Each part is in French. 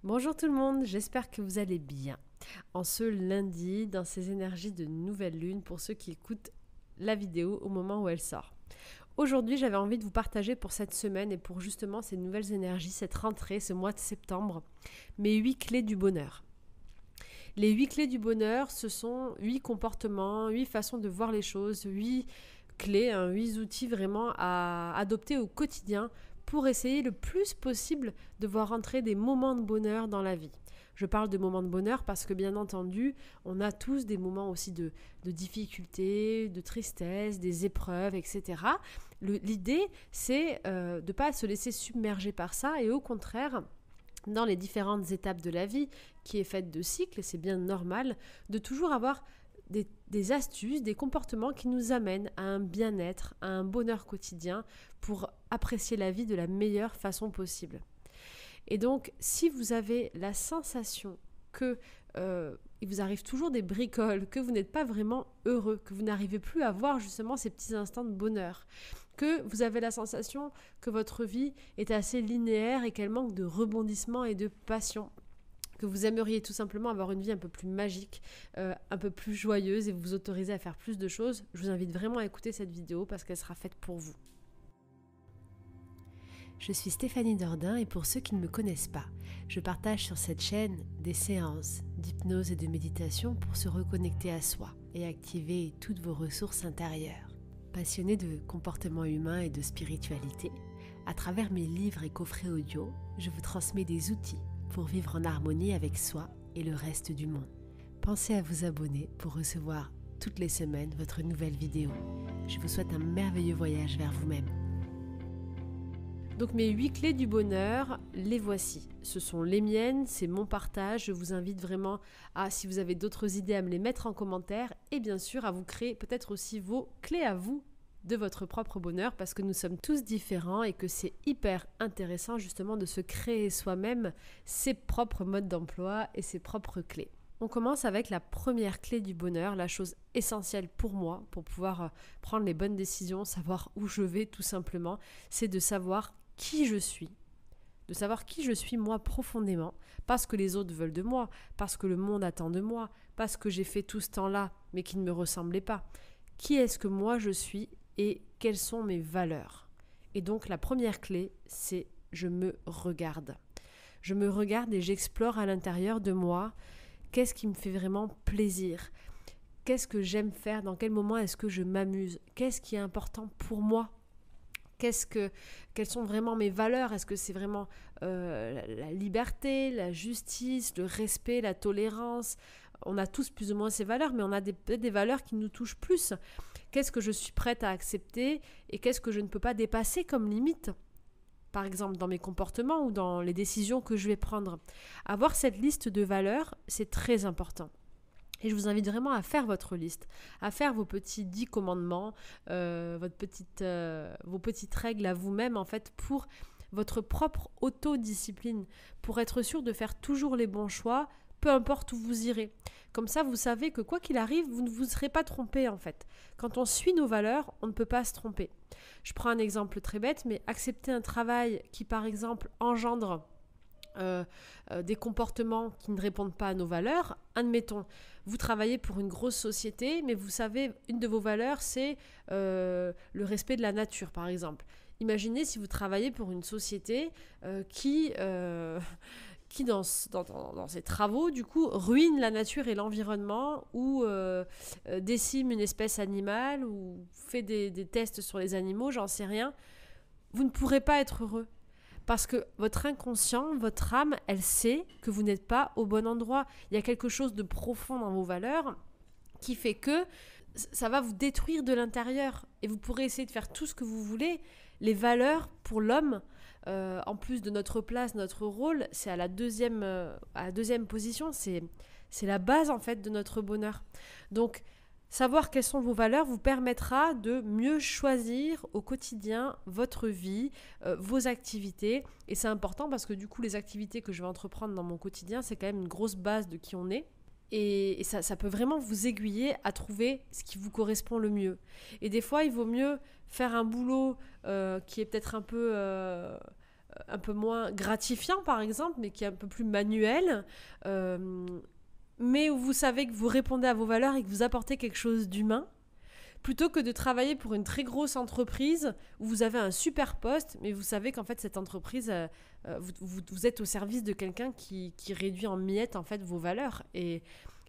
Bonjour tout le monde, j'espère que vous allez bien. En ce lundi, dans ces énergies de nouvelle lune, pour ceux qui écoutent la vidéo au moment où elle sort. Aujourd'hui, j'avais envie de vous partager pour cette semaine et pour justement ces nouvelles énergies, cette rentrée, ce mois de septembre, mes 8 clés du bonheur. Les 8 clés du bonheur, ce sont 8 comportements, 8 façons de voir les choses, 8 clés, 8 outils vraiment à adopter au quotidien pour essayer le plus possible de voir rentrer des moments de bonheur dans la vie. Je parle de moments de bonheur parce que bien entendu, on a tous des moments aussi de difficulté, de tristesse, des épreuves, etc. L'idée, c'est de ne pas se laisser submerger par ça et au contraire, dans les différentes étapes de la vie, qui est faite de cycles, et c'est bien normal, de toujours avoir des astuces, des comportements qui nous amènent à un bien-être, à un bonheur quotidien pour apprécier la vie de la meilleure façon possible. Et donc, si vous avez la sensation que il vous arrive toujours des bricoles, que vous n'êtes pas vraiment heureux, que vous n'arrivez plus à voir justement ces petits instants de bonheur, que vous avez la sensation que votre vie est assez linéaire et qu'elle manque de rebondissement et de passion, que vous aimeriez tout simplement avoir une vie un peu plus magique, un peu plus joyeuse et vous autoriser à faire plus de choses, je vous invite vraiment à écouter cette vidéo parce qu'elle sera faite pour vous. Je suis Stéphanie Dordain et pour ceux qui ne me connaissent pas, je partage sur cette chaîne des séances d'hypnose et de méditation pour se reconnecter à soi et activer toutes vos ressources intérieures. Passionnée de comportement humain et de spiritualité, à travers mes livres et coffrets audio, je vous transmets des outils pour vivre en harmonie avec soi et le reste du monde. Pensez à vous abonner pour recevoir toutes les semaines votre nouvelle vidéo. Je vous souhaite un merveilleux voyage vers vous-même. Donc mes 8 clés du bonheur, les voici. Ce sont les miennes, c'est mon partage. Je vous invite vraiment à, si vous avez d'autres idées, à me les mettre en commentaire et bien sûr à vous créer peut-être aussi vos clés à vous de votre propre bonheur parce que nous sommes tous différents et que c'est hyper intéressant justement de se créer soi-même ses propres modes d'emploi et ses propres clés. On commence avec la première clé du bonheur, la chose essentielle pour moi, pour pouvoir prendre les bonnes décisions, savoir où je vais tout simplement, c'est de savoir qui je suis, de savoir qui je suis moi profondément, parce que les autres veulent de moi, parce que le monde attend de moi, parce que j'ai fait tout ce temps-là mais qui ne me ressemblait pas. Qui est-ce que moi je suis et quelles sont mes valeurs? Et donc la première clé, c'est je me regarde. Je me regarde et j'explore à l'intérieur de moi qu'est-ce qui me fait vraiment plaisir, qu'est-ce que j'aime faire, dans quel moment est-ce que je m'amuse, qu'est-ce qui est important pour moi. Quelles sont vraiment mes valeurs? Est-ce que c'est vraiment la liberté, la justice, le respect, la tolérance? On a tous plus ou moins ces valeurs, mais on a peut-être des valeurs qui nous touchent plus. Qu'est-ce que je suis prête à accepter et qu'est-ce que je ne peux pas dépasser comme limite? Par exemple, dans mes comportements ou dans les décisions que je vais prendre. Avoir cette liste de valeurs, c'est très important. Et je vous invite vraiment à faire votre liste, à faire vos petits 10 commandements, vos petites règles à vous-même en fait pour votre propre autodiscipline, pour être sûr de faire toujours les bons choix, peu importe où vous irez. Comme ça, vous savez que quoi qu'il arrive, vous ne vous serez pas trompé en fait. Quand on suit nos valeurs, on ne peut pas se tromper. Je prends un exemple très bête, mais accepter un travail qui par exemple engendre des comportements qui ne répondent pas à nos valeurs. Admettons, vous travaillez pour une grosse société, mais vous savez, une de vos valeurs, c'est le respect de la nature, par exemple. Imaginez si vous travaillez pour une société qui dans ses travaux, du coup, ruine la nature et l'environnement ou décime une espèce animale ou fait des tests sur les animaux, j'en sais rien. Vous ne pourrez pas être heureux. Parce que votre inconscient, votre âme, elle sait que vous n'êtes pas au bon endroit. Il y a quelque chose de profond dans vos valeurs qui fait que ça va vous détruire de l'intérieur. Et vous pourrez essayer de faire tout ce que vous voulez. Les valeurs pour l'homme, en plus de notre place, notre rôle, c'est à la deuxième position. C'est la base en fait de notre bonheur. Donc, savoir quelles sont vos valeurs vous permettra de mieux choisir au quotidien votre vie, vos activités. Et c'est important parce que du coup, les activités que je vais entreprendre dans mon quotidien, c'est quand même une grosse base de qui on est. Et ça peut vraiment vous aiguiller à trouver ce qui vous correspond le mieux. Et des fois, il vaut mieux faire un boulot qui est peut-être un peu un peu moins gratifiant par exemple, mais qui est un peu plus manuel, mais où vous savez que vous répondez à vos valeurs et que vous apportez quelque chose d'humain, plutôt que de travailler pour une très grosse entreprise où vous avez un super poste, mais vous savez qu'en fait cette entreprise, vous êtes au service de quelqu'un qui réduit en miettes en fait vos valeurs et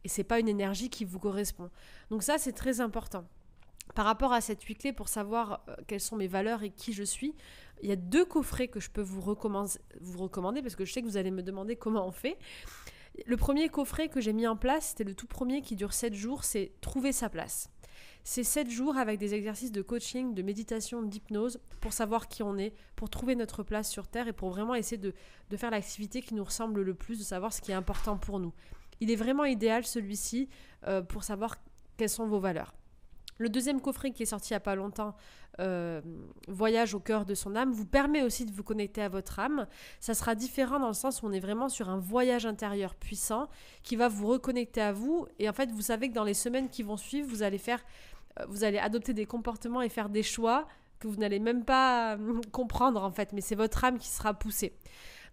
c'est pas une énergie qui vous correspond. Donc ça c'est très important. Par rapport à cette 8 clés pour savoir quelles sont mes valeurs et qui je suis, il y a 2 coffrets que je peux vous recommander parce que je sais que vous allez me demander comment on fait. Le premier coffret que j'ai mis en place, c'était le tout premier qui dure 7 jours, c'est trouver sa place. C'est 7 jours avec des exercices de coaching, de méditation, d'hypnose pour savoir qui on est, pour trouver notre place sur Terre et pour vraiment essayer de faire l'activité qui nous ressemble le plus, de savoir ce qui est important pour nous. Il est vraiment idéal celui-ci pour savoir quelles sont vos valeurs. Le deuxième coffret qui est sorti il n'y a pas longtemps, Voyage au cœur de son âme, vous permet aussi de vous connecter à votre âme. Ça sera différent dans le sens où on est vraiment sur un voyage intérieur puissant qui va vous reconnecter à vous. Et en fait, vous savez que dans les semaines qui vont suivre, vous allez adopter des comportements et faire des choix que vous n'allez même pas comprendre en fait. Mais c'est votre âme qui sera poussée.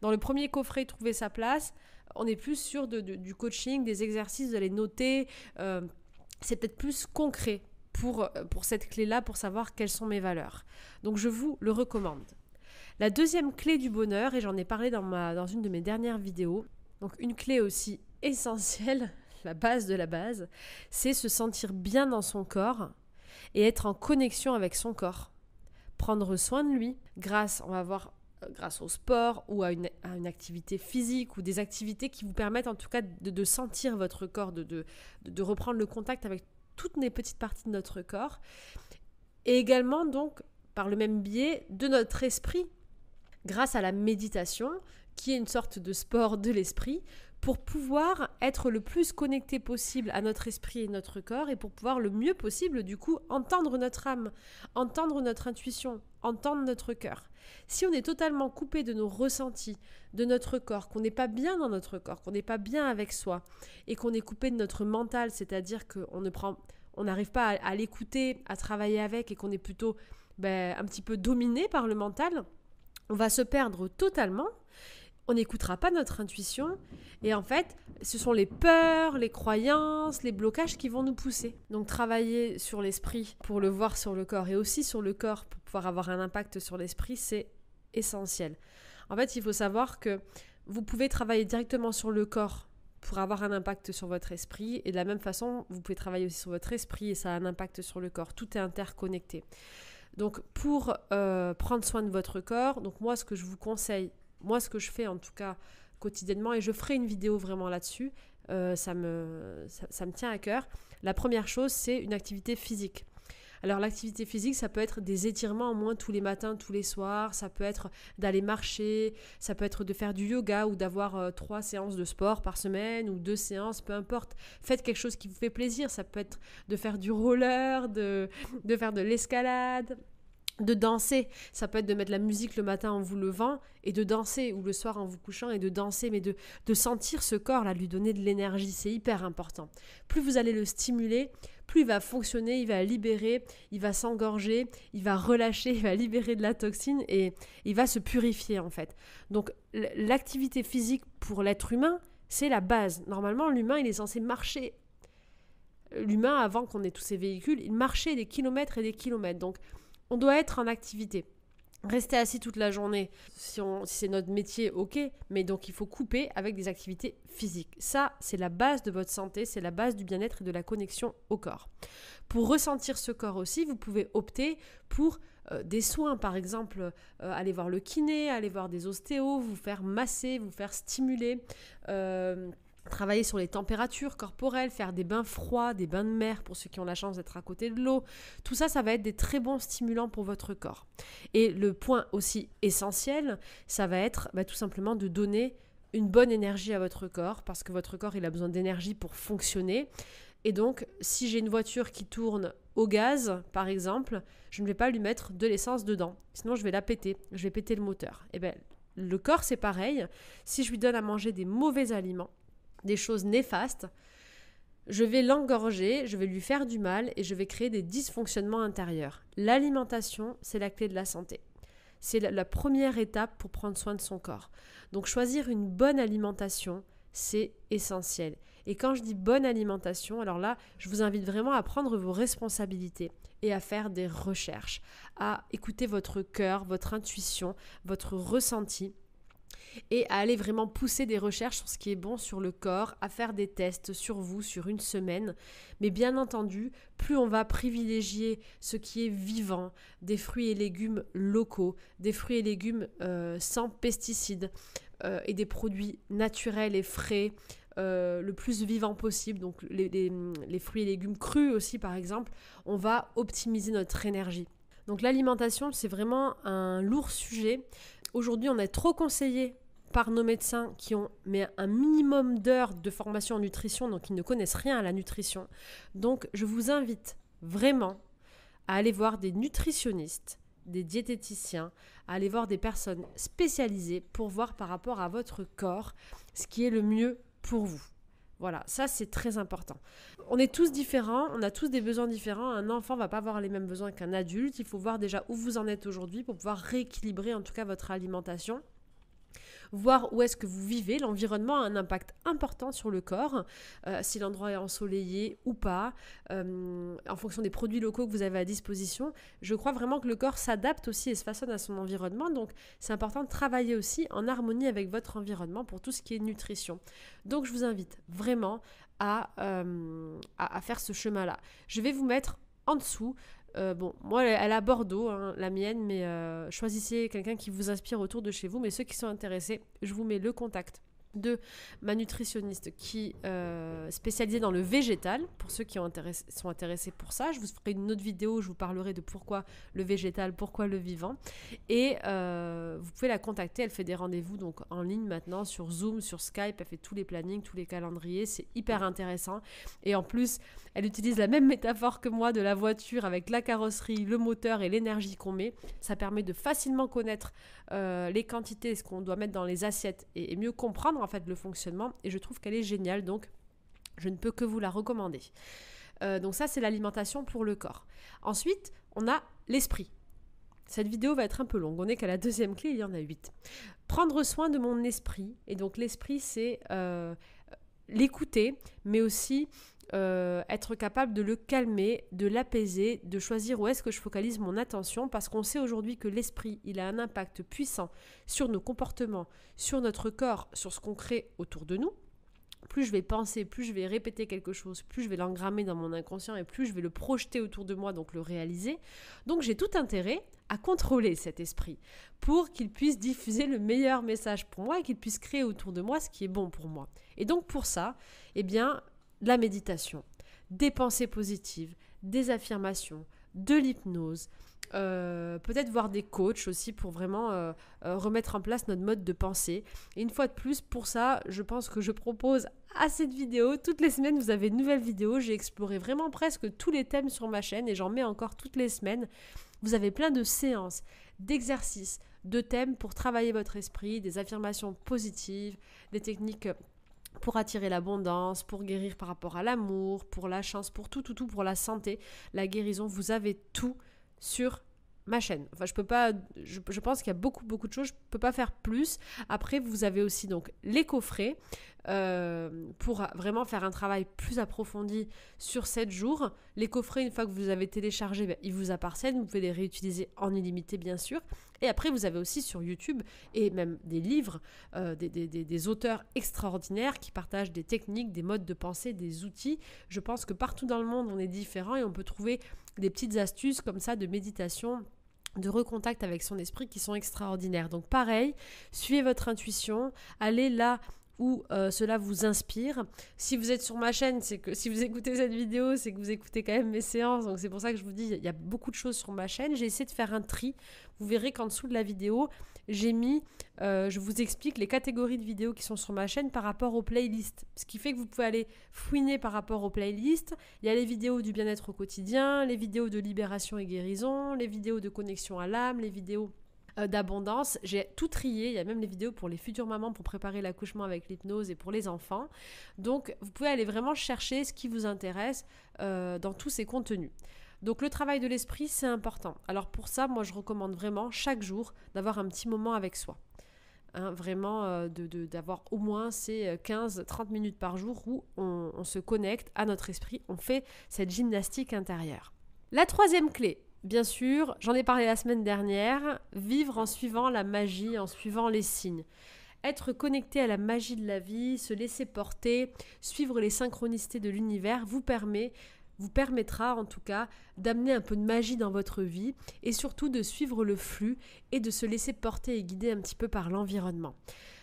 Dans le premier coffret, trouver sa place, on est plus sur du coaching, des exercices, de les noter. C'est peut-être plus concret pour cette clé-là, pour savoir quelles sont mes valeurs. Donc, je vous le recommande. La deuxième clé du bonheur, et j'en ai parlé dans une de mes dernières vidéos, donc une clé aussi essentielle, la base de la base, c'est se sentir bien dans son corps et être en connexion avec son corps. Prendre soin de lui grâce au sport ou à une activité physique ou des activités qui vous permettent en tout cas de sentir votre corps, de reprendre le contact avec toutes les petites parties de notre corps et également donc par le même biais de notre esprit grâce à la méditation qui est une sorte de sport de l'esprit pour pouvoir être le plus connecté possible à notre esprit et notre corps et pour pouvoir le mieux possible du coup entendre notre âme, entendre notre intuition, entendre notre cœur. Si on est totalement coupé de nos ressentis, de notre corps, qu'on n'est pas bien dans notre corps, qu'on n'est pas bien avec soi et qu'on est coupé de notre mental, c'est-à-dire qu'on n'arrive pas à l'écouter, à travailler avec et qu'on est plutôt un petit peu dominé par le mental, on va se perdre totalement. On n'écoutera pas notre intuition et en fait, ce sont les peurs, les croyances, les blocages qui vont nous pousser. Donc travailler sur l'esprit pour le voir sur le corps et aussi sur le corps pour pouvoir avoir un impact sur l'esprit, c'est essentiel. En fait, il faut savoir que vous pouvez travailler directement sur le corps pour avoir un impact sur votre esprit et de la même façon, vous pouvez travailler aussi sur votre esprit et ça a un impact sur le corps. Tout est interconnecté. Donc pour prendre soin de votre corps, donc moi ce que je vous conseille, moi, ce que je fais en tout cas quotidiennement, et je ferai une vidéo vraiment là-dessus, ça me tient à cœur. La première chose, c'est une activité physique. Alors l'activité physique, ça peut être des étirements au moins tous les matins, tous les soirs, ça peut être d'aller marcher, ça peut être de faire du yoga ou d'avoir 3 séances de sport par semaine ou 2 séances, peu importe. Faites quelque chose qui vous fait plaisir, ça peut être de faire du roller, de faire de l'escalade, de danser, ça peut être de mettre la musique le matin en vous levant et de danser ou le soir en vous couchant et de danser, mais de sentir ce corps-là, lui donner de l'énergie, c'est hyper important. Plus vous allez le stimuler, plus il va fonctionner, il va libérer, il va s'engorger, il va relâcher, il va libérer de la toxine et il va se purifier en fait. Donc l'activité physique pour l'être humain, c'est la base. Normalement, l'humain, il est censé marcher. L'humain, avant qu'on ait tous ces véhicules, il marchait des kilomètres et des kilomètres. Donc, on doit être en activité. Rester assis toute la journée, si c'est notre métier, ok, mais donc il faut couper avec des activités physiques. Ça, c'est la base de votre santé, c'est la base du bien-être et de la connexion au corps. Pour ressentir ce corps aussi, vous pouvez opter pour des soins, par exemple, aller voir le kiné, aller voir des ostéos, vous faire masser, vous faire stimuler, travailler sur les températures corporelles, faire des bains froids, des bains de mer pour ceux qui ont la chance d'être à côté de l'eau. Tout ça, ça va être des très bons stimulants pour votre corps. Et le point aussi essentiel, ça va être tout simplement de donner une bonne énergie à votre corps parce que votre corps, il a besoin d'énergie pour fonctionner. Et donc, si j'ai une voiture qui tourne au gaz, par exemple, je ne vais pas lui mettre de l'essence dedans. Sinon, je vais la péter. Je vais péter le moteur. Et le corps, c'est pareil. Si je lui donne à manger des mauvais aliments, des choses néfastes, je vais l'engorger, je vais lui faire du mal et je vais créer des dysfonctionnements intérieurs. L'alimentation, c'est la clé de la santé. c'est la première étape pour prendre soin de son corps. Donc choisir une bonne alimentation, c'est essentiel. Et quand je dis bonne alimentation, alors là, je vous invite vraiment à prendre vos responsabilités et à faire des recherches, à écouter votre cœur, votre intuition, votre ressenti et à aller vraiment pousser des recherches sur ce qui est bon sur le corps, à faire des tests sur vous sur une semaine. Mais bien entendu, plus on va privilégier ce qui est vivant, des fruits et légumes locaux, des fruits et légumes sans pesticides et des produits naturels et frais, le plus vivant possible, donc les fruits et légumes crus aussi par exemple, on va optimiser notre énergie. Donc l'alimentation, c'est vraiment un lourd sujet. Aujourd'hui, on est trop conseillé par nos médecins qui ont un minimum d'heures de formation en nutrition, donc ils ne connaissent rien à la nutrition. Donc je vous invite vraiment à aller voir des nutritionnistes, des diététiciens, à aller voir des personnes spécialisées pour voir par rapport à votre corps ce qui est le mieux pour vous. Voilà, ça c'est très important. On est tous différents, on a tous des besoins différents. Un enfant ne va pas avoir les mêmes besoins qu'un adulte. Il faut voir déjà où vous en êtes aujourd'hui pour pouvoir rééquilibrer en tout cas votre alimentation. Voir où est-ce que vous vivez. L'environnement a un impact important sur le corps, si l'endroit est ensoleillé ou pas, en fonction des produits locaux que vous avez à disposition. Je crois vraiment que le corps s'adapte aussi et se façonne à son environnement, donc c'est important de travailler aussi en harmonie avec votre environnement pour tout ce qui est nutrition. Donc je vous invite vraiment à faire ce chemin-là. Je vais vous mettre en dessous. Moi, elle est à Bordeaux, hein, la mienne, mais choisissez quelqu'un qui vous inspire autour de chez vous. Mais ceux qui sont intéressés, je vous mets le contact de ma nutritionniste qui est spécialisée dans le végétal, pour ceux qui sont intéressés pour ça. Je vous ferai une autre vidéo où je vous parlerai de pourquoi le végétal, pourquoi le vivant. Et vous pouvez la contacter, elle fait des rendez-vous donc en ligne maintenant sur Zoom, sur Skype, elle fait tous les plannings, tous les calendriers, c'est hyper intéressant. Et en plus, elle utilise la même métaphore que moi de la voiture avec la carrosserie, le moteur et l'énergie qu'on met. Ça permet de facilement connaître les quantités, ce qu'on doit mettre dans les assiettes et mieux comprendre en fait le fonctionnement. Et je trouve qu'elle est géniale, donc je ne peux que vous la recommander. Donc ça, c'est l'alimentation pour le corps. Ensuite, on a l'esprit. Cette vidéo va être un peu longue. On n'est qu'à la deuxième clé, il y en a 8. Prendre soin de mon esprit. Et donc l'esprit, c'est l'écouter, mais aussi être capable de le calmer, de l'apaiser, de choisir où est-ce que je focalise mon attention, parce qu'on sait aujourd'hui que l'esprit, il a un impact puissant sur nos comportements, sur notre corps, sur ce qu'on crée autour de nous. Plus je vais penser, plus je vais répéter quelque chose, plus je vais l'engrammer dans mon inconscient et plus je vais le projeter autour de moi, donc le réaliser. Donc j'ai tout intérêt à contrôler cet esprit pour qu'il puisse diffuser le meilleur message pour moi et qu'il puisse créer autour de moi ce qui est bon pour moi. Et donc pour ça, la méditation, des pensées positives, des affirmations, de l'hypnose, peut-être voir des coachs aussi pour vraiment remettre en place notre mode de pensée. Et une fois de plus, pour ça, je pense que je propose assez de vidéos. Toutes les semaines, vous avez une nouvelle vidéo. J'ai exploré vraiment presque tous les thèmes sur ma chaîne et j'en mets encore toutes les semaines. Vous avez plein de séances, d'exercices, de thèmes pour travailler votre esprit, des affirmations positives, des techniques pour attirer l'abondance, pour guérir par rapport à l'amour, pour la chance, pour tout, pour la santé, la guérison. Vous avez tout sur ma chaîne. Enfin, je pense qu'il y a beaucoup de choses, je ne peux pas faire plus. Après, vous avez aussi donc les coffrets pour vraiment faire un travail plus approfondi sur 7 jours. Les coffrets, une fois que vous avez téléchargé, ils vous appartiennent, vous pouvez les réutiliser en illimité bien sûr. Et après, vous avez aussi sur YouTube et même des livres, des auteurs extraordinaires qui partagent des techniques, des modes de pensée, des outils. Je pense que partout dans le monde, on est différent et on peut trouver des petites astuces comme ça de méditation, de recontact avec son esprit qui sont extraordinaires. Donc pareil, suivez votre intuition, allez là où cela vous inspire. Si vous êtes sur ma chaîne, c'est que si vous écoutez cette vidéo, c'est que vous écoutez quand même mes séances. Donc c'est pour ça que je vous dis, il y a beaucoup de choses sur ma chaîne. J'ai essayé de faire un tri. Vous verrez qu'en dessous de la vidéo, j'ai mis, je vous explique les catégories de vidéos qui sont sur ma chaîne par rapport aux playlists. Ce qui fait que vous pouvez aller fouiner par rapport aux playlists. Il y a les vidéos du bien-être au quotidien, les vidéos de libération et guérison, les vidéos de connexion à l'âme, les vidéos d'abondance. J'ai tout trié, il y a même les vidéos pour les futures mamans pour préparer l'accouchement avec l'hypnose et pour les enfants. Donc vous pouvez aller vraiment chercher ce qui vous intéresse dans tous ces contenus. Donc le travail de l'esprit, c'est important. Alors pour ça, moi je recommande vraiment chaque jour d'avoir un petit moment avec soi. Vraiment d'avoir au moins ces 15-30 minutes par jour où on se connecte à notre esprit, on fait cette gymnastique intérieure. La troisième clé, bien sûr, j'en ai parlé la semaine dernière, vivre en suivant la magie, en suivant les signes. Être connecté à la magie de la vie, se laisser porter, suivre les synchronicités de l'univers vous permettra en tout cas d'amener un peu de magie dans votre vie et surtout de suivre le flux et de se laisser porter et guider un petit peu par l'environnement.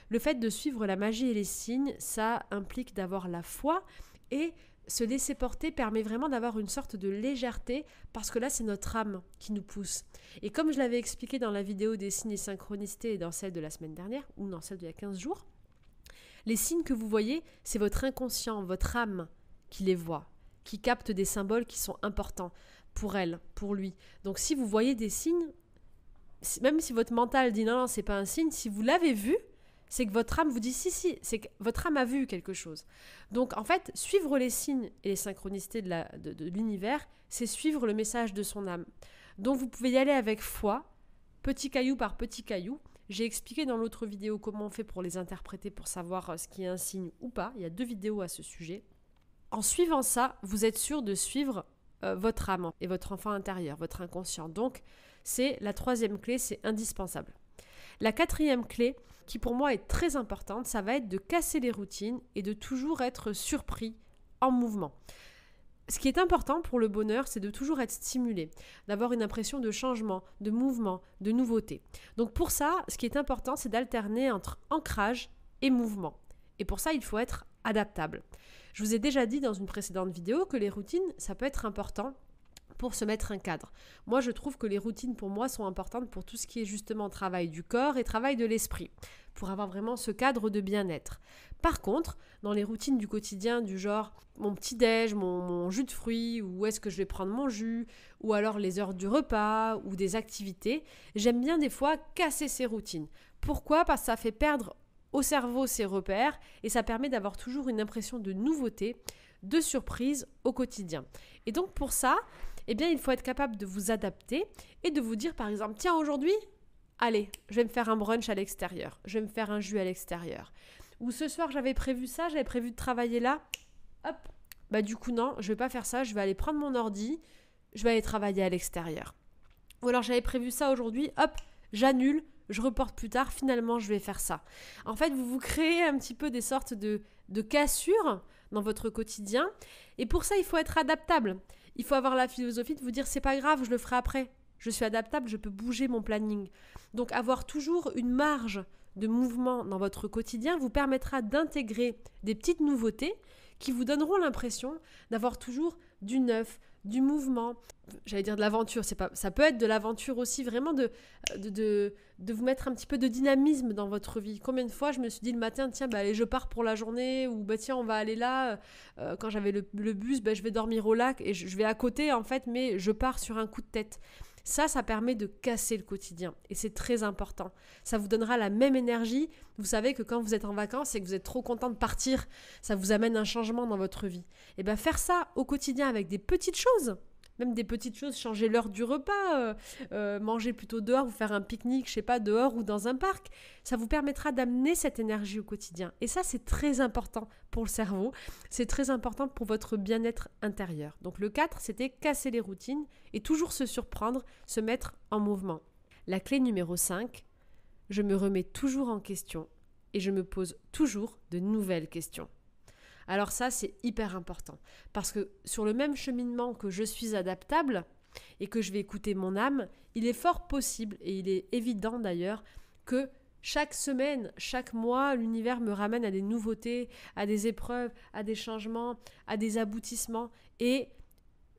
Le fait de suivre la magie et les signes, ça implique d'avoir la foi et se laisser porter permet vraiment d'avoir une sorte de légèreté parce que là, c'est notre âme qui nous pousse. Et comme je l'avais expliqué dans la vidéo des signes et synchronicités et dans celle de la semaine dernière ou dans celle d'il y a 15 jours, les signes que vous voyez, c'est votre inconscient, votre âme qui les voit, qui capte des symboles qui sont importants pour elle, pour lui. Donc si vous voyez des signes, même si votre mental dit non, c'est pas un signe, si vous l'avez vu, c'est que votre âme vous dit si, c'est que votre âme a vu quelque chose. Donc en fait, suivre les signes et les synchronicités de l'univers, c'est suivre le message de son âme. Donc vous pouvez y aller avec foi, petit caillou par petit caillou. J'ai expliqué dans l'autre vidéo comment on fait pour les interpréter, pour savoir ce qui est un signe ou pas. Il y a 2 vidéos à ce sujet. En suivant ça, vous êtes sûr de suivre votre âme et votre enfant intérieur, votre inconscient. Donc, c'est la 3e clé, c'est indispensable. La 4e clé, qui pour moi est très importante, ça va être de casser les routines et de toujours être surpris en mouvement. Ce qui est important pour le bonheur, c'est de toujours être stimulé, d'avoir une impression de changement, de mouvement, de nouveauté. Donc pour ça, ce qui est important, c'est d'alterner entre ancrage et mouvement. Et pour ça, il faut être adaptable. Je vous ai déjà dit dans une précédente vidéo que les routines, ça peut être important pour se mettre un cadre. Moi, je trouve que les routines, pour moi, sont importantes pour tout ce qui est justement travail du corps et travail de l'esprit, pour avoir vraiment ce cadre de bien-être. Par contre, dans les routines du quotidien, du genre mon petit-déj, mon jus de fruits, ou où est-ce que je vais prendre mon jus, ou alors les heures du repas, ou des activités, j'aime bien des fois casser ces routines. Pourquoi ? Parce que ça fait perdre au cerveau ses repères et ça permet d'avoir toujours une impression de nouveauté, de surprise au quotidien. Et donc pour ça, eh bien, il faut être capable de vous adapter et de vous dire par exemple, tiens aujourd'hui, allez, je vais me faire un brunch à l'extérieur, je vais me faire un jus à l'extérieur. Ou ce soir j'avais prévu ça, j'avais prévu de travailler là, hop, bah du coup non, je vais pas faire ça, je vais aller prendre mon ordi, je vais aller travailler à l'extérieur. Ou alors j'avais prévu ça aujourd'hui, hop, j'annule, je reporte plus tard, finalement je vais faire ça. En fait, vous vous créez un petit peu des sortes de cassures dans votre quotidien et pour ça il faut être adaptable. Il faut avoir la philosophie de vous dire c'est pas grave, je le ferai après. Je suis adaptable, je peux bouger mon planning. Donc avoir toujours une marge de mouvement dans votre quotidien vous permettra d'intégrer des petites nouveautés qui vous donneront l'impression d'avoir toujours du neuf, du mouvement. J'allais dire de l'aventure, ça peut être de l'aventure aussi, vraiment de vous mettre un petit peu de dynamisme dans votre vie. Combien de fois je me suis dit le matin, tiens, allez, je pars pour la journée, ou tiens, on va aller là, quand j'avais le bus, je vais dormir au lac, et je vais à côté en fait, mais je pars sur un coup de tête. Ça permet de casser le quotidien et c'est très important. Ça vous donnera la même énergie. Vous savez que quand vous êtes en vacances et que vous êtes trop content de partir, ça vous amène un changement dans votre vie. Et bien faire ça au quotidien avec des petites choses, même des petites choses, changer l'heure du repas, manger plutôt dehors, vous faire un pique-nique, je sais pas, dehors ou dans un parc, ça vous permettra d'amener cette énergie au quotidien. Et ça, c'est très important pour le cerveau, c'est très important pour votre bien-être intérieur. Donc le 4, c'était casser les routines et toujours se surprendre, se mettre en mouvement. La clé numéro 5, je me remets toujours en question et je me pose toujours de nouvelles questions. Alors ça, c'est hyper important parce que sur le même cheminement que je suis adaptable et que je vais écouter mon âme, il est fort possible et il est évident d'ailleurs que chaque semaine, chaque mois, l'univers me ramène à des nouveautés, à des épreuves, à des changements, à des aboutissements. Et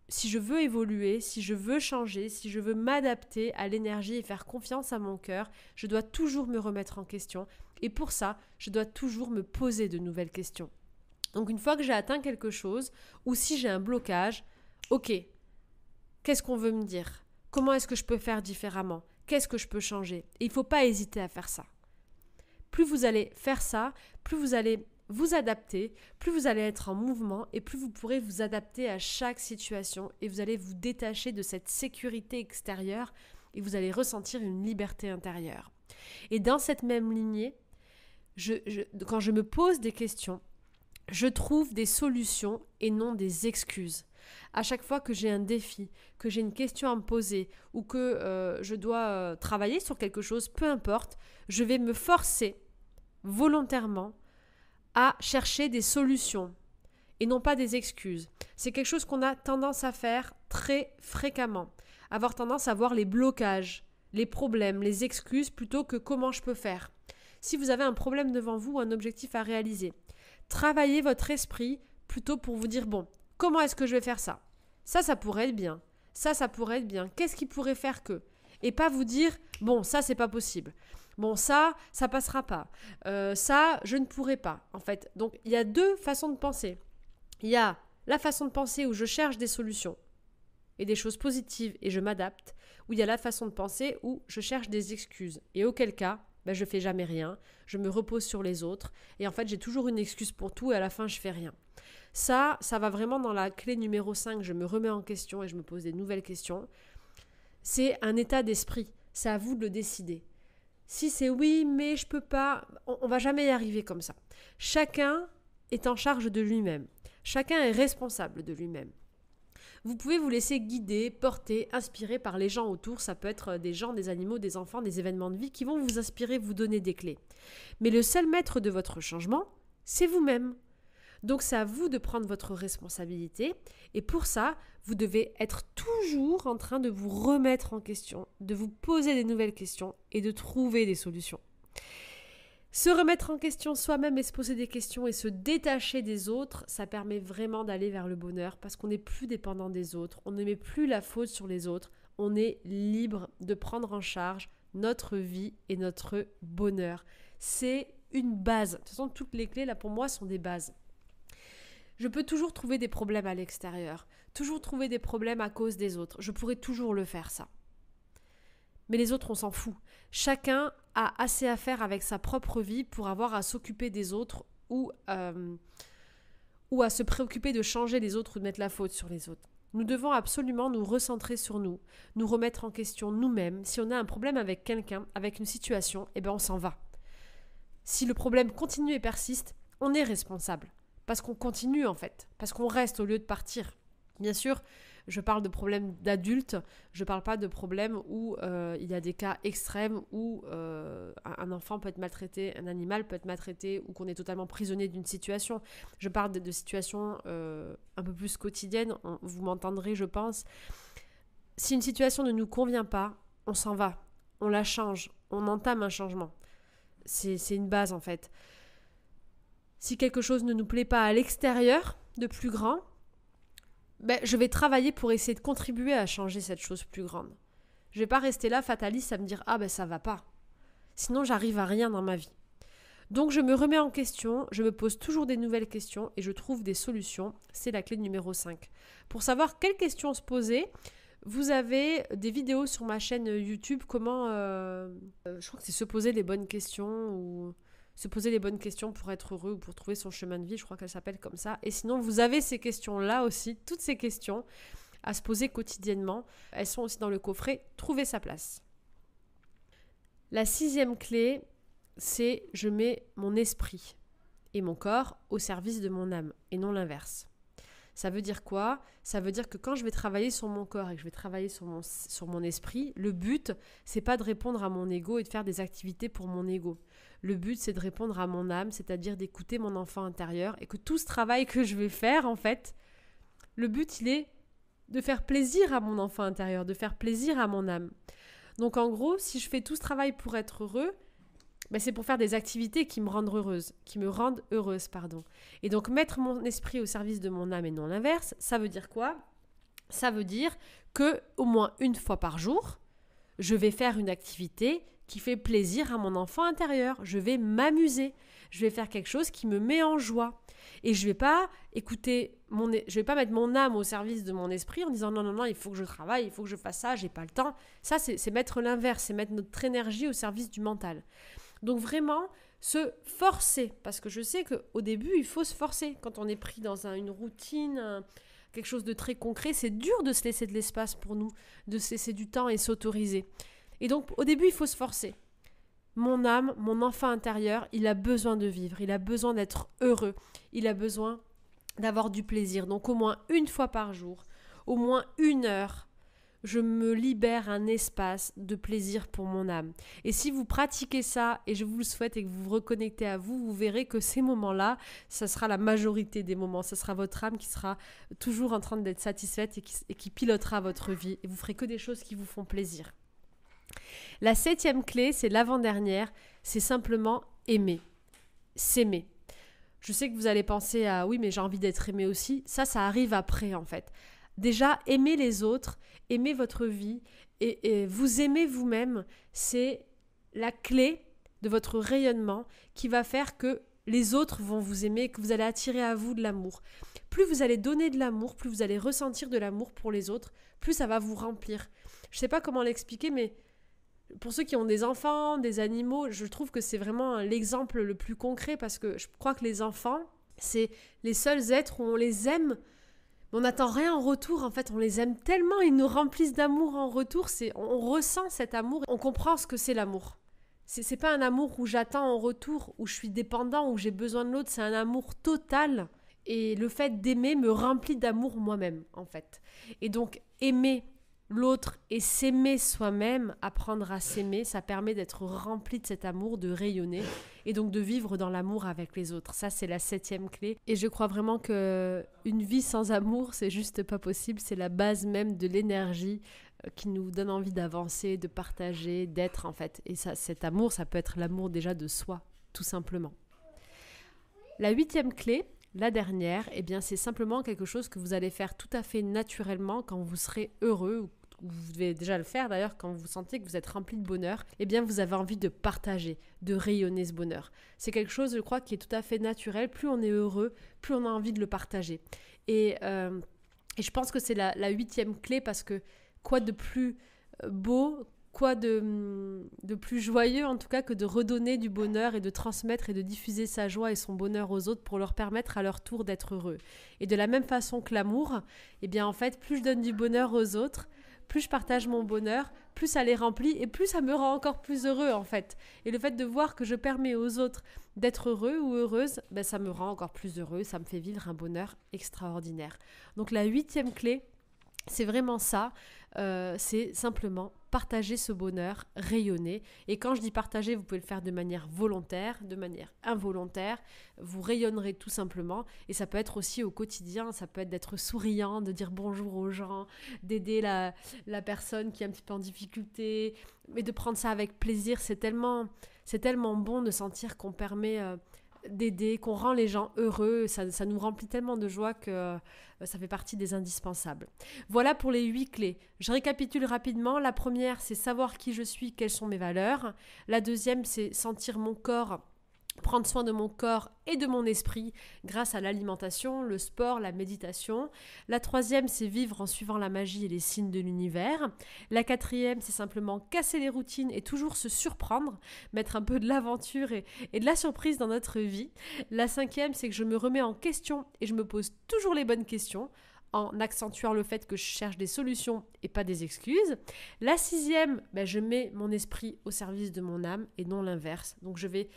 si je veux évoluer, si je veux changer, si je veux m'adapter à l'énergie et faire confiance à mon cœur, je dois toujours me remettre en question. Et pour ça, je dois toujours me poser de nouvelles questions. Donc une fois que j'ai atteint quelque chose, ou si j'ai un blocage, ok, qu'est-ce qu'on veut me dire ? Comment est-ce que je peux faire différemment ? Qu'est-ce que je peux changer ? Et il ne faut pas hésiter à faire ça. Plus vous allez faire ça, plus vous allez vous adapter, plus vous allez être en mouvement et plus vous pourrez vous adapter à chaque situation et vous allez vous détacher de cette sécurité extérieure et vous allez ressentir une liberté intérieure. Et dans cette même lignée, quand je me pose des questions, je trouve des solutions et non des excuses. À chaque fois que j'ai un défi, que j'ai une question à me poser ou que je dois travailler sur quelque chose, peu importe, je vais me forcer volontairement à chercher des solutions et non pas des excuses. C'est quelque chose qu'on a tendance à faire très fréquemment. Avoir tendance à voir les blocages, les problèmes, les excuses plutôt que comment je peux faire. Si vous avez un problème devant vous ou un objectif à réaliser, travaillez votre esprit plutôt pour vous dire bon, comment est-ce que je vais faire ça ? Ça pourrait être bien. Ça pourrait être bien. Qu'est-ce qui pourrait faire que ? Et pas vous dire bon, ça c'est pas possible. Bon, ça passera pas. Ça, je ne pourrai pas, en fait. Donc, il y a deux façons de penser. Il y a la façon de penser où je cherche des solutions et des choses positives et je m'adapte, ou il y a la façon de penser où je cherche des excuses. Et auquel cas, je fais jamais rien, je me repose sur les autres, et en fait, j'ai toujours une excuse pour tout et à la fin, je fais rien. Ça va vraiment dans la clé numéro 5, je me remets en question et je me pose des nouvelles questions. C'est un état d'esprit, c'est à vous de le décider. Si c'est oui, mais je peux pas, on va jamais y arriver comme ça. Chacun est en charge de lui-même. Chacun est responsable de lui-même. Vous pouvez vous laisser guider, porter, inspirer par les gens autour. Ça peut être des gens, des animaux, des enfants, des événements de vie qui vont vous inspirer, vous donner des clés. Mais le seul maître de votre changement, c'est vous-même. Donc c'est à vous de prendre votre responsabilité et pour ça, vous devez être toujours en train de vous remettre en question, de vous poser des nouvelles questions et de trouver des solutions. Se remettre en question soi-même et se poser des questions et se détacher des autres, ça permet vraiment d'aller vers le bonheur parce qu'on n'est plus dépendant des autres, on ne met plus la faute sur les autres, on est libre de prendre en charge notre vie et notre bonheur. C'est une base. De toute façon, toutes les clés là pour moi sont des bases. Je peux toujours trouver des problèmes à l'extérieur, toujours trouver des problèmes à cause des autres. Je pourrais toujours le faire, ça. Mais les autres, on s'en fout. Chacun a assez à faire avec sa propre vie pour avoir à s'occuper des autres ou à se préoccuper de changer les autres ou de mettre la faute sur les autres. Nous devons absolument nous recentrer sur nous remettre en question nous-mêmes. Si on a un problème avec quelqu'un, avec une situation, on s'en va. Si le problème continue et persiste, on est responsable. Parce qu'on continue en fait, parce qu'on reste au lieu de partir. Bien sûr, je parle de problèmes d'adultes, je ne parle pas de problèmes où il y a des cas extrêmes où un enfant peut être maltraité, un animal peut être maltraité ou qu'on est totalement prisonnier d'une situation. Je parle de situations un peu plus quotidiennes, vous m'entendrez je pense. Si une situation ne nous convient pas, on s'en va, on la change, on entame un changement. C'est une base en fait. Si quelque chose ne nous plaît pas à l'extérieur, de plus grand, je vais travailler pour essayer de contribuer à changer cette chose plus grande. Je ne vais pas rester là fataliste à me dire « Ah ça va pas ». Sinon, j'arrive à rien dans ma vie. Donc, je me remets en question, je me pose toujours des nouvelles questions et je trouve des solutions. C'est la clé numéro 5. Pour savoir quelles questions se poser, vous avez des vidéos sur ma chaîne YouTube. Comment, je crois que c'est se poser les bonnes questions ou... Se poser les bonnes questions pour être heureux ou pour trouver son chemin de vie, je crois qu'elle s'appelle comme ça. Et sinon, vous avez ces questions-là aussi, toutes ces questions à se poser quotidiennement. Elles sont aussi dans le coffret « Trouver sa place ». La 6e clé, c'est je mets mon esprit et mon corps au service de mon âme et non l'inverse. Ça veut dire quoi ? Ça veut dire que quand je vais travailler sur mon corps et que je vais travailler sur mon esprit, le but, c'est pas de répondre à mon ego et de faire des activités pour mon ego. Le but, c'est de répondre à mon âme, c'est-à-dire d'écouter mon enfant intérieur et que tout ce travail que je vais faire, en fait, le but, il est de faire plaisir à mon enfant intérieur, de faire plaisir à mon âme. Donc, en gros, si je fais tout ce travail pour être heureux, c'est pour faire des activités qui me rendent heureuse, Et donc, mettre mon esprit au service de mon âme et non l'inverse, ça veut dire quoi ? Ça veut dire que au moins une fois par jour, je vais faire une activité qui fait plaisir à mon enfant intérieur. Je vais m'amuser. Je vais faire quelque chose qui me met en joie. Et je vais pas mettre mon âme au service de mon esprit en disant non, il faut que je travaille, il faut que je fasse ça, j'ai pas le temps. Ça, c'est mettre l'inverse, c'est mettre notre énergie au service du mental. Donc vraiment, se forcer, parce que je sais qu'au début, il faut se forcer. Quand on est pris dans une routine, quelque chose de très concret, c'est dur de se laisser de l'espace pour nous, de se laisser du temps et s'autoriser. Et donc, au début, il faut se forcer. Mon âme, mon enfant intérieur, il a besoin de vivre, il a besoin d'être heureux, il a besoin d'avoir du plaisir. Donc, au moins une fois par jour, au moins 1 heure, je me libère un espace de plaisir pour mon âme. Et si vous pratiquez ça, et je vous le souhaite, et que vous vous reconnectez à vous, vous verrez que ces moments-là, ça sera la majorité des moments. Ça sera votre âme qui sera toujours en train d'être satisfaite et qui pilotera votre vie. Et vous ferez que des choses qui vous font plaisir. La 7e clé, c'est l'avant-dernière, c'est simplement aimer, s'aimer. Je sais que vous allez penser à « oui, mais j'ai envie d'être aimé aussi ». Ça arrive après en fait. Déjà, aimer les autres, aimer votre vie et vous aimer vous-même, c'est la clé de votre rayonnement qui va faire que les autres vont vous aimer, que vous allez attirer à vous de l'amour. Plus vous allez donner de l'amour, plus vous allez ressentir de l'amour pour les autres, plus ça va vous remplir. Je ne sais pas comment l'expliquer, mais pour ceux qui ont des enfants, des animaux, je trouve que c'est vraiment l'exemple le plus concret parce que je crois que les enfants, c'est les seuls êtres où on les aime. On n'attend rien en retour, en fait, on les aime tellement, ils nous remplissent d'amour en retour, on ressent cet amour, on comprend ce que c'est l'amour. C'est pas un amour où j'attends en retour, où je suis dépendant, où j'ai besoin de l'autre, c'est un amour total. Et le fait d'aimer me remplit d'amour moi-même, en fait. Et donc, aimer l'autre et s'aimer soi-même, apprendre à s'aimer, ça permet d'être rempli de cet amour, de rayonner et donc de vivre dans l'amour avec les autres. Ça, c'est la 7e clé. Et je crois vraiment qu'une vie sans amour, c'est juste pas possible. C'est la base même de l'énergie qui nous donne envie d'avancer, de partager, d'être en fait. Et ça, cet amour, ça peut être l'amour déjà de soi, tout simplement. La 8e clé, la dernière, eh bien, c'est simplement quelque chose que vous allez faire tout à fait naturellement quand vous serez heureux, ou vous devez déjà le faire d'ailleurs quand vous sentez que vous êtes rempli de bonheur, eh bien vous avez envie de partager, de rayonner ce bonheur. C'est quelque chose, je crois, qui est tout à fait naturel. Plus on est heureux, plus on a envie de le partager. Et je pense que c'est la 8e clé parce que quoi de plus beau, quoi de plus joyeux en tout cas que de redonner du bonheur et de transmettre et de diffuser sa joie et son bonheur aux autres pour leur permettre à leur tour d'être heureux. Et de la même façon que l'amour, eh bien en fait, plus je donne du bonheur aux autres, plus je partage mon bonheur, plus ça les remplit et plus ça me rend encore plus heureux en fait. Et le fait de voir que je permets aux autres d'être heureux ou heureuse, ben, ça me rend encore plus heureux, ça me fait vivre un bonheur extraordinaire. Donc la 8e clé, c'est vraiment ça, c'est simplement partager ce bonheur, rayonner. Et quand je dis partager, vous pouvez le faire de manière volontaire, de manière involontaire. Vous rayonnerez tout simplement. Et ça peut être aussi au quotidien, ça peut être d'être souriant, de dire bonjour aux gens, d'aider la personne qui est un petit peu en difficulté, mais de prendre ça avec plaisir. C'est tellement bon de sentir qu'on permet d'aider, qu'on rend les gens heureux. Ça nous remplit tellement de joie que ça fait partie des indispensables. Voilà pour les 8 clés. Je récapitule rapidement. La première, c'est savoir qui je suis, quelles sont mes valeurs. La deuxième, c'est sentir mon corps, prendre soin de mon corps et de mon esprit grâce à l'alimentation, le sport, la méditation. La troisième, c'est vivre en suivant la magie et les signes de l'univers. La quatrième, c'est simplement casser les routines et toujours se surprendre, mettre un peu de l'aventure et de la surprise dans notre vie. La cinquième, c'est que je me remets en question et je me pose toujours les bonnes questions, en accentuant le fait que je cherche des solutions et pas des excuses. La sixième, je mets mon esprit au service de mon âme et non l'inverse. Donc je vais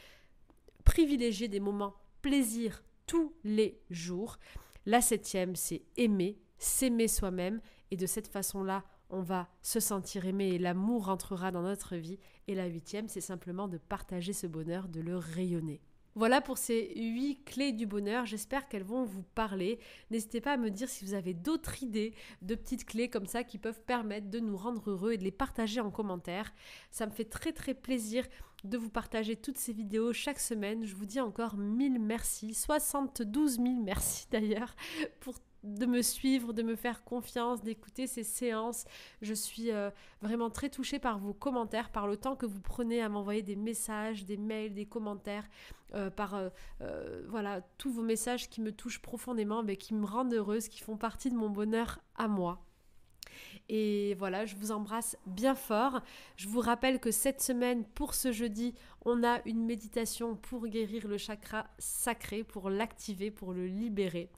privilégier des moments plaisir tous les jours. La 7e, c'est aimer, s'aimer soi-même. Et de cette façon-là, on va se sentir aimé et l'amour rentrera dans notre vie. Et la 8e, c'est simplement de partager ce bonheur, de le rayonner. Voilà pour ces 8 clés du bonheur, j'espère qu'elles vont vous parler. N'hésitez pas à me dire si vous avez d'autres idées de petites clés comme ça qui peuvent permettre de nous rendre heureux et de les partager en commentaire. Ça me fait très très plaisir de vous partager toutes ces vidéos chaque semaine. Je vous dis encore 1000 merci, 72 000 merci d'ailleurs de me suivre, de me faire confiance, d'écouter ces séances. Je suis vraiment très touchée par vos commentaires, par le temps que vous prenez à m'envoyer des messages, des mails, des commentaires, voilà, tous vos messages qui me touchent profondément, mais qui me rendent heureuse, qui font partie de mon bonheur à moi. Et voilà, je vous embrasse bien fort. Je vous rappelle que cette semaine, pour ce jeudi, on a une méditation pour guérir le chakra sacré, pour l'activer, pour le libérer,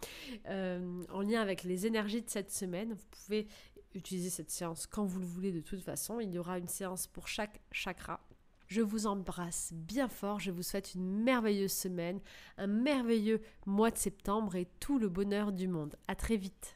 en lien avec les énergies de cette semaine. Vous pouvez utiliser cette séance quand vous le voulez de toute façon. Il y aura une séance pour chaque chakra. Je vous embrasse bien fort, je vous souhaite une merveilleuse semaine, un merveilleux mois de septembre et tout le bonheur du monde. À très vite.